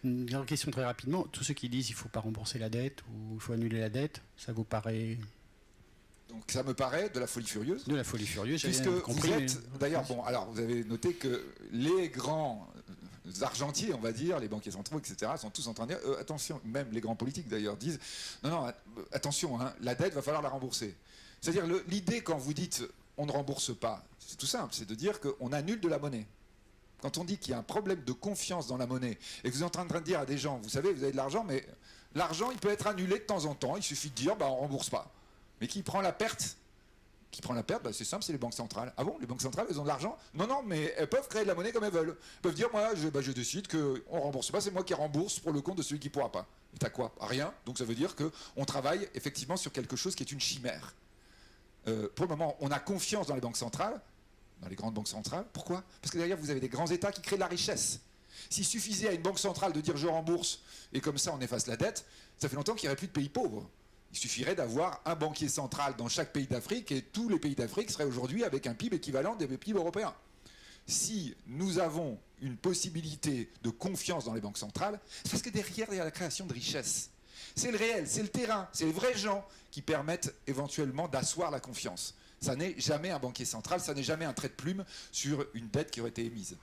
Une dernière question très rapidement. Tous ceux qui disent qu'il ne faut pas rembourser la dette ou il faut annuler la dette, ça vous paraît Donc ça me paraît de la folie furieuse. de la folie furieuse? J'avais Puisque compris, vous êtes, d'ailleurs, bon, alors vous avez noté que les grands argentiers, on va dire, les banquiers centraux, etc., sont tous en train de dire, attention, même les grands politiques d'ailleurs disent, non, non, attention, hein, la dette, va falloir la rembourser. C'est-à-dire, l'idée quand vous dites, on ne rembourse pas, c'est tout simple, c'est de dire qu'on annule de la monnaie. Quand on dit qu'il y a un problème de confiance dans la monnaie, et que vous êtes en train de dire à des gens, vous savez, vous avez de l'argent, mais l'argent, il peut être annulé de temps en temps, il suffit de dire, bah, on ne rembourse pas. Mais qui prend la perte? Qui prend la perte, bah, c'est simple, c'est les banques centrales. Ah bon, les banques centrales, elles ont de l'argent? Non, non, mais elles peuvent créer de la monnaie comme elles veulent. Elles peuvent dire, moi, je décide qu'on ne rembourse pas, c'est moi qui rembourse pour le compte de celui qui ne pourra pas. Et t'as quoi? Rien. Donc ça veut dire qu'on travaille effectivement sur quelque chose qui est une chimère. Pour le moment, on a confiance dans les banques centrales, dans les grandes banques centrales. Pourquoi? Parce que derrière, vous avez des grands États qui créent de la richesse. S'il suffisait à une banque centrale de dire je rembourse, et comme ça on efface la dette, ça fait longtemps qu'il n'y aurait plus de pays pauvres. Il suffirait d'avoir un banquier central dans chaque pays d'Afrique, et tous les pays d'Afrique seraient aujourd'hui avec un PIB équivalent des PIB européens. Si nous avons une possibilité de confiance dans les banques centrales, c'est parce que derrière, il y a la création de richesses. C'est le réel, c'est le terrain, c'est les vrais gens qui permettent éventuellement d'asseoir la confiance. Ça n'est jamais un banquier central, ça n'est jamais un trait de plume sur une dette qui aurait été émise.